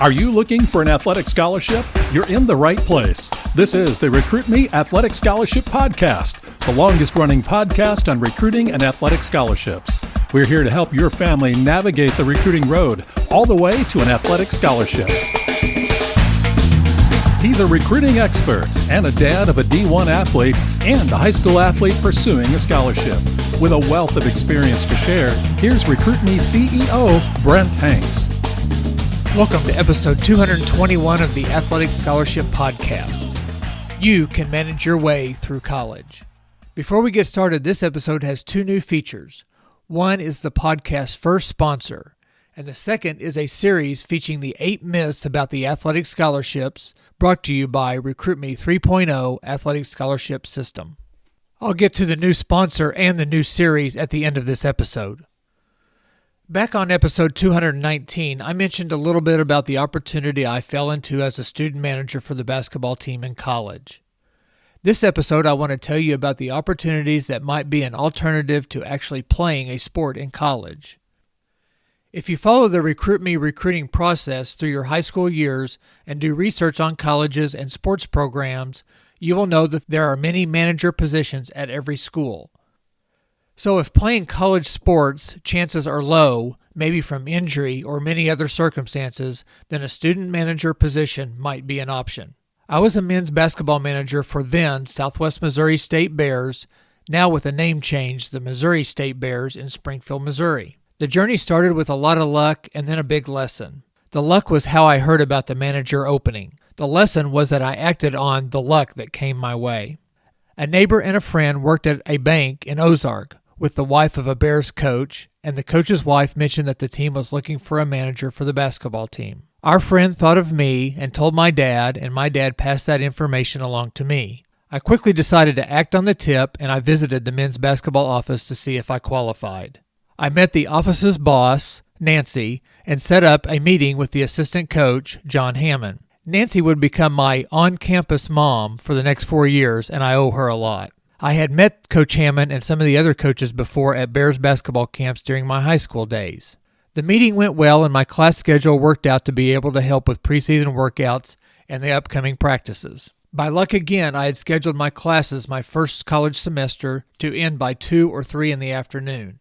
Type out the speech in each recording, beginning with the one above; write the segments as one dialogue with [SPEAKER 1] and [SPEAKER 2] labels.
[SPEAKER 1] Are you looking for an athletic scholarship? You're in the right place. This is the Recruit Me Athletic Scholarship Podcast, the longest running podcast on recruiting and athletic scholarships. We're here to help your family navigate the recruiting road all the way to an athletic scholarship. He's a recruiting expert and a dad of a D1 athlete and a high school athlete pursuing a scholarship. With a wealth of experience to share, here's Recruit Me CEO Brent Hanks.
[SPEAKER 2] Welcome to episode 221 of the Athletic Scholarship Podcast. You can manage your way through college. Before we get started, this episode has two new features. One is the podcast's first sponsor, and the second is a series featuring the 8 myths about the athletic scholarships brought to you by Recruit Me 3.0 Athletic Scholarship System. I'll get to the new sponsor and the new series at the end of this episode. Back on episode 219, I mentioned a little bit about the opportunity I fell into as a student manager for the basketball team in college. This episode, I want to tell you about the opportunities that might be an alternative to actually playing a sport in college. If you follow the Recruit Me recruiting process through your high school years and do research on colleges and sports programs, you will know that there are many manager positions at every school. So if playing college sports, chances are low, maybe from injury or many other circumstances, then a student manager position might be an option. I was a men's basketball manager for then Southwest Missouri State Bears, now with a name change, the Missouri State Bears in Springfield, Missouri. The journey started with a lot of luck and then a big lesson. The luck was how I heard about the manager opening. The lesson was that I acted on the luck that came my way. A neighbor and a friend worked at a bank in Ozark with the wife of a Bears coach, and the coach's wife mentioned that the team was looking for a manager for the basketball team. Our friend thought of me and told my dad, and my dad passed that information along to me. I quickly decided to act on the tip, and I visited the men's basketball office to see if I qualified. I met the office's boss, Nancy, and set up a meeting with the assistant coach, John Hammond. Nancy would become my on-campus mom for the next 4 years, and I owe her a lot. I had met Coach Hammond and some of the other coaches before at Bears basketball camps during my high school days. The meeting went well, and my class schedule worked out to be able to help with preseason workouts and the upcoming practices. By luck again, I had scheduled my classes my first college semester to end by 2 or 3 in the afternoon.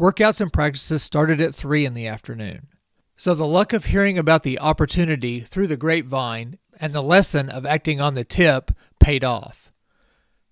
[SPEAKER 2] Workouts and practices started at 3 in the afternoon. So the luck of hearing about the opportunity through the grapevine and the lesson of acting on the tip paid off.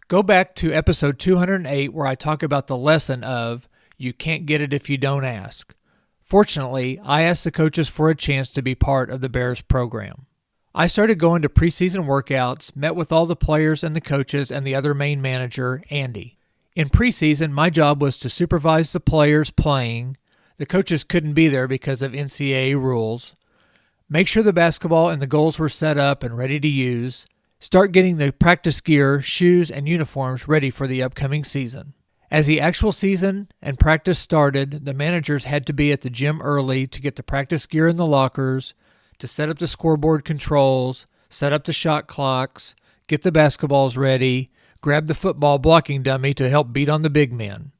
[SPEAKER 2] Go back to episode 208 where I talk about the lesson of you can't get it if you don't ask. Fortunately, I asked the coaches for a chance to be part of the Bears program. I started going to preseason workouts, met with all the players and the coaches and the other main manager, Andy. In preseason, my job was to supervise the players playing. The coaches couldn't be there because of NCAA rules. Make sure the basketball and the goals were set up and ready to use. Start getting the practice gear, shoes, and uniforms ready for the upcoming season. As the actual season and practice started, the managers had to be at the gym early to get the practice gear in the lockers, to set up the scoreboard controls, set up the shot clocks, get the basketballs ready, grab the football blocking dummy to help beat on the big men.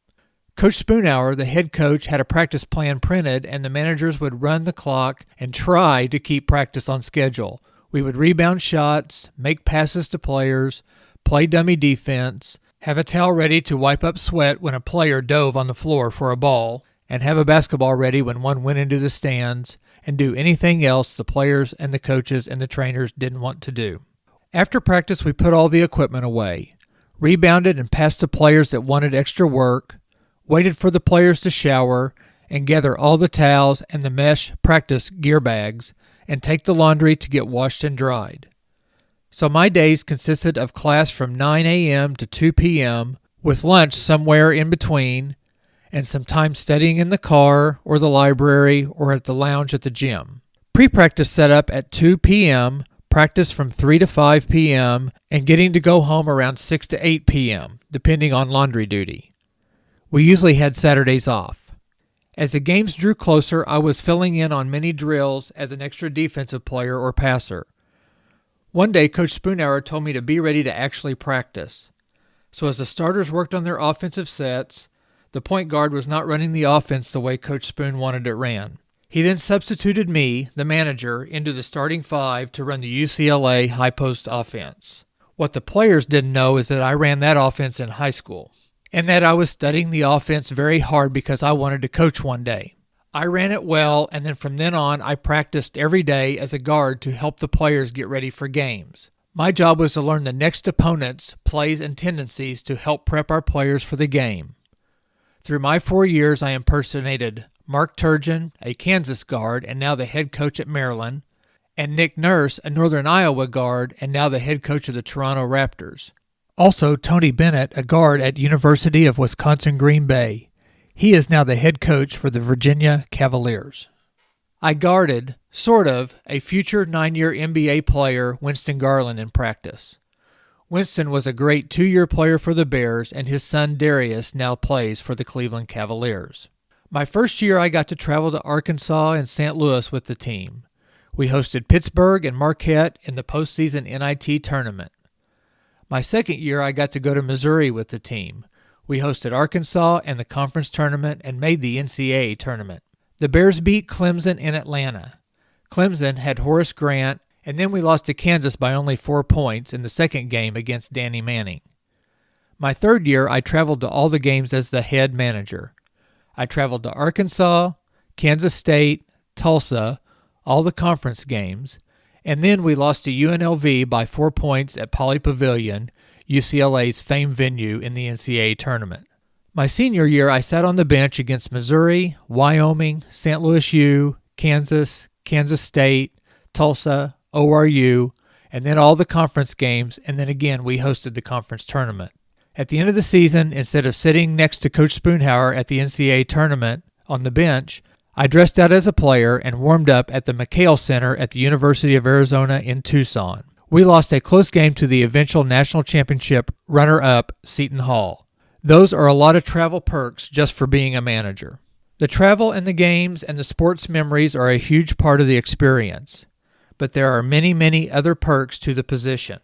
[SPEAKER 2] Coach Spoonhour, the head coach, had a practice plan printed, and the managers would run the clock and try to keep practice on schedule. We would rebound shots, make passes to players, play dummy defense, have a towel ready to wipe up sweat when a player dove on the floor for a ball, and have a basketball ready when one went into the stands, and do anything else the players and the coaches and the trainers didn't want to do. After practice, we put all the equipment away, rebounded and passed to players that wanted extra work, waited for the players to shower, and gather all the towels and the mesh practice gear bags, and take the laundry to get washed and dried. So my days consisted of class from 9 a.m. to 2 p.m., with lunch somewhere in between, and some time studying in the car or the library or at the lounge at the gym. Pre-practice set up at 2 p.m., practice from 3 to 5 p.m., and getting to go home around 6 to 8 p.m., depending on laundry duty. We usually had Saturdays off. As the games drew closer, I was filling in on many drills as an extra defensive player or passer. One day, Coach Spoonhour told me to be ready to actually practice. So as the starters worked on their offensive sets, the point guard was not running the offense the way Coach Spoon wanted it ran. He then substituted me, the manager, into the starting five to run the UCLA high post offense. What the players didn't know is that I ran that offense in high school, and that I was studying the offense very hard because I wanted to coach one day. I ran it well, and then from then on, I practiced every day as a guard to help the players get ready for games. My job was to learn the next opponent's plays and tendencies to help prep our players for the game. Through my 4 years, I impersonated Mark Turgeon, a Kansas guard and now the head coach at Maryland, and Nick Nurse, a Northern Iowa guard and now the head coach of the Toronto Raptors. Also, Tony Bennett, a guard at University of Wisconsin-Green Bay. He is now the head coach for the Virginia Cavaliers. I guarded, sort of, a future 9-year NBA player, Winston Garland, in practice. Winston was a great 2-year player for the Bears, and his son Darius now plays for the Cleveland Cavaliers. My first year, I got to travel to Arkansas and St. Louis with the team. We hosted Pittsburgh and Marquette in the postseason NIT tournament. My second year, I got to go to Missouri with the team. We hosted Arkansas and the conference tournament and made the NCAA tournament. The Bears beat Clemson in Atlanta. Clemson had Horace Grant, and then we lost to Kansas by only 4 points in the second game against Danny Manning. My third year, I traveled to all the games as the head manager. I traveled to Arkansas, Kansas State, Tulsa, all the conference games, and then we lost to UNLV by 4 points at Pauley Pavilion, UCLA's famed venue in the NCAA tournament. My senior year, I sat on the bench against Missouri, Wyoming, St. Louis U, Kansas, Kansas State, Tulsa, ORU, and then all the conference games, and then again we hosted the conference tournament. At the end of the season, instead of sitting next to Coach Spoonhauer at the NCAA tournament on the bench, I dressed out as a player and warmed up at the McHale Center at the University of Arizona in Tucson. We lost a close game to the eventual national championship runner-up Seton Hall. Those are a lot of travel perks just for being a manager. The travel and the games and the sports memories are a huge part of the experience, but there are many, many other perks to the position.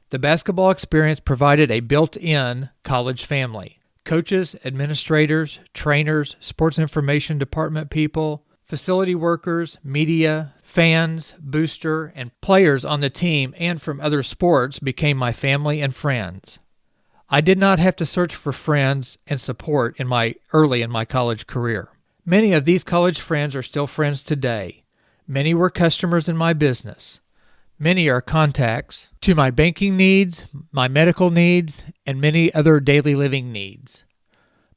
[SPEAKER 2] The basketball experience provided a built-in college family. Coaches, administrators, trainers, sports information department people, facility workers, media, fans, booster, and players on the team and from other sports became my family and friends. I did not have to search for friends and support early in my college career. Many of these college friends are still friends today. Many were customers in my business. Many are contacts to my banking needs, my medical needs, and many other daily living needs.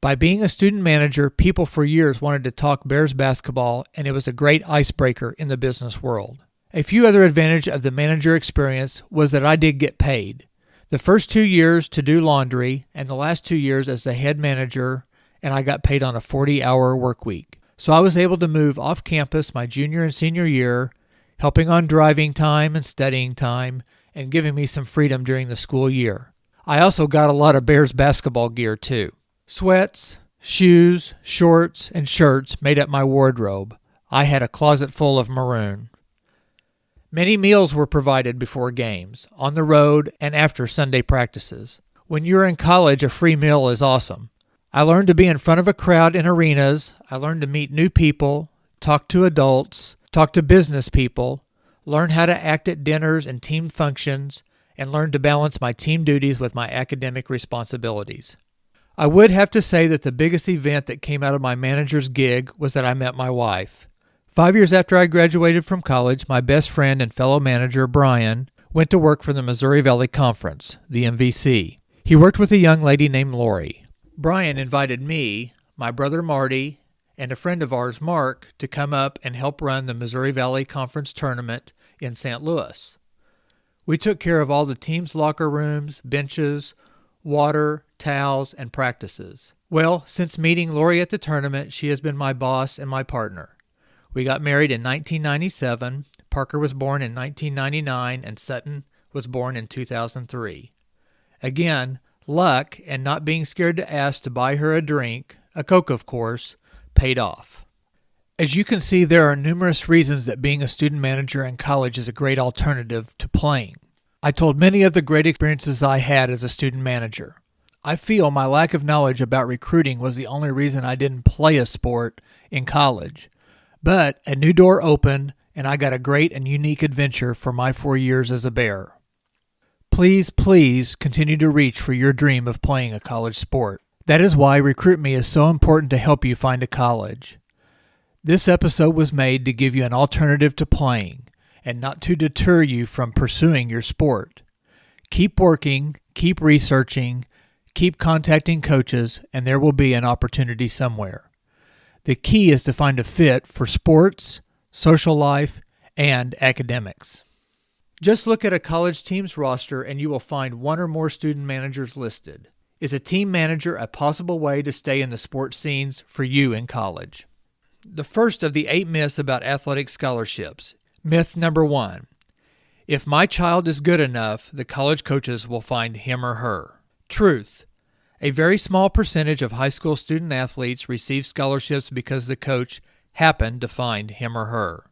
[SPEAKER 2] By being a student manager, people for years wanted to talk Bears basketball, and it was a great icebreaker in the business world. A few other advantages of the manager experience was that I did get paid. The first 2 years to do laundry, and the last 2 years as the head manager, and I got paid on a 40-hour work week. So I was able to move off campus my junior and senior year, helping on driving time and studying time, and giving me some freedom during the school year. I also got a lot of Bears basketball gear too. Sweats, shoes, shorts, and shirts made up my wardrobe. I had a closet full of maroon. Many meals were provided before games, on the road, and after Sunday practices. When you're in college, a free meal is awesome. I learned to be in front of a crowd in arenas. I learned to meet new people, talk to adults, talk to business people, learn how to act at dinners and team functions, and learn to balance my team duties with my academic responsibilities. I would have to say that the biggest event that came out of my manager's gig was that I met my wife. 5 years after I graduated from college, my best friend and fellow manager, Brian, went to work for the Missouri Valley Conference, the MVC. He worked with a young lady named Lori. Brian invited me, my brother Marty, and a friend of ours, Mark, to come up and help run the Missouri Valley Conference tournament in St. Louis. We took care of all the team's locker rooms, benches, water, towels, and practices. Well, since meeting Lori at the tournament, she has been my boss and my partner. We got married in 1997, Parker was born in 1999, and Sutton was born in 2003. Again, luck and not being scared to ask to buy her a drink, a Coke of course, paid off. As you can see, there are numerous reasons that being a student manager in college is a great alternative to playing. I told many of the great experiences I had as a student manager. I feel my lack of knowledge about recruiting was the only reason I didn't play a sport in college. But a new door opened, and I got a great and unique adventure for my 4 years as a Bear. Please, please continue to reach for your dream of playing a college sport. That is why Recruit Me is so important to help you find a college. This episode was made to give you an alternative to playing and not to deter you from pursuing your sport. Keep working, keep researching, keep contacting coaches, and there will be an opportunity somewhere. The key is to find a fit for sports, social life, and academics. Just look at a college team's roster and you will find one or more student managers listed. Is a team manager a possible way to stay in the sports scenes for you in college? The first of the 8 myths about athletic scholarships. Myth number 1. If my child is good enough, the college coaches will find him or her. Truth. A very small percentage of high school student athletes receive scholarships because the coach happened to find him or her.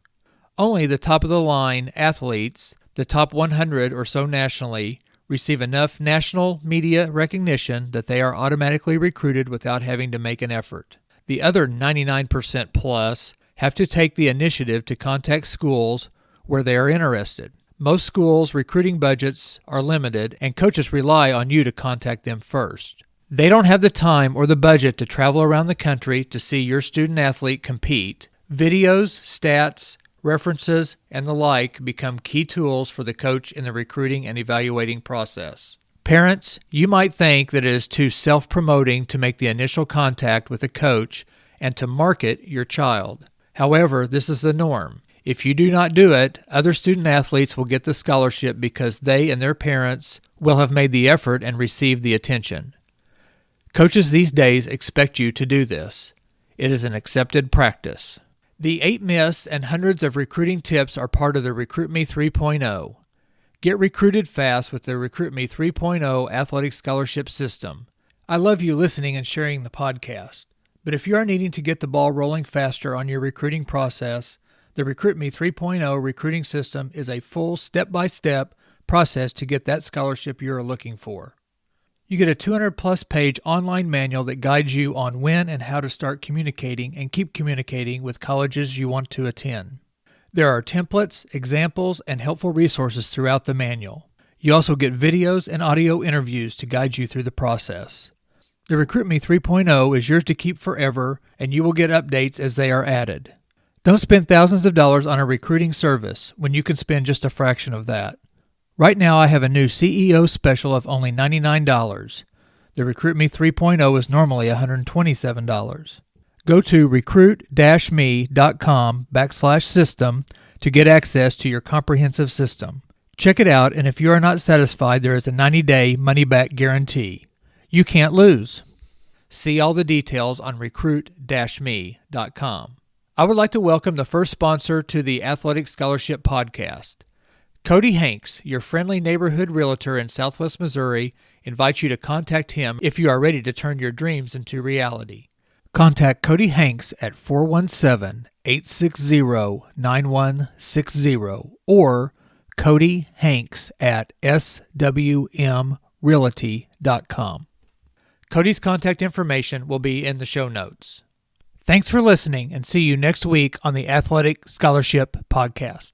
[SPEAKER 2] Only the top-of-the-line athletes, the top 100 or so nationally, receive enough national media recognition that they are automatically recruited without having to make an effort. The other 99% plus have to take the initiative to contact schools where they are interested. Most schools' recruiting budgets are limited, and coaches rely on you to contact them first. They don't have the time or the budget to travel around the country to see your student athlete compete. Videos, stats, references, and the like become key tools for the coach in the recruiting and evaluating process. Parents, you might think that it is too self-promoting to make the initial contact with a coach and to market your child. However, this is the norm. If you do not do it, other student athletes will get the scholarship because they and their parents will have made the effort and received the attention. Coaches these days expect you to do this. It is an accepted practice. The 8 myths and hundreds of recruiting tips are part of the Recruit Me 3.0. Get recruited fast with the Recruit Me 3.0 athletic scholarship system. I love you listening and sharing the podcast, but if you are needing to get the ball rolling faster on your recruiting process, the Recruit Me 3.0 recruiting system is a full step-by-step process to get that scholarship you are looking for. You get a 200-plus page online manual that guides you on when and how to start communicating and keep communicating with colleges you want to attend. There are templates, examples, and helpful resources throughout the manual. You also get videos and audio interviews to guide you through the process. The Recruit Me 3.0 is yours to keep forever, and you will get updates as they are added. Don't spend thousands of dollars on a recruiting service when you can spend just a fraction of that. Right now, I have a new CEO special of only $99. The Recruit Me 3.0 is normally $127. Go to recruit-me.com/system to get access to your comprehensive system. Check it out, and if you are not satisfied, there is a 90-day money-back guarantee. You can't lose. See all the details on recruit-me.com. I would like to welcome the first sponsor to the Athletic Scholarship Podcast. Cody Hanks, your friendly neighborhood realtor in Southwest Missouri, invites you to contact him if you are ready to turn your dreams into reality. Contact Cody Hanks at 417-860-9160 or Cody Hanks at swmrealty.com. Cody's contact information will be in the show notes. Thanks for listening, and see you next week on the Athletic Scholarship Podcast.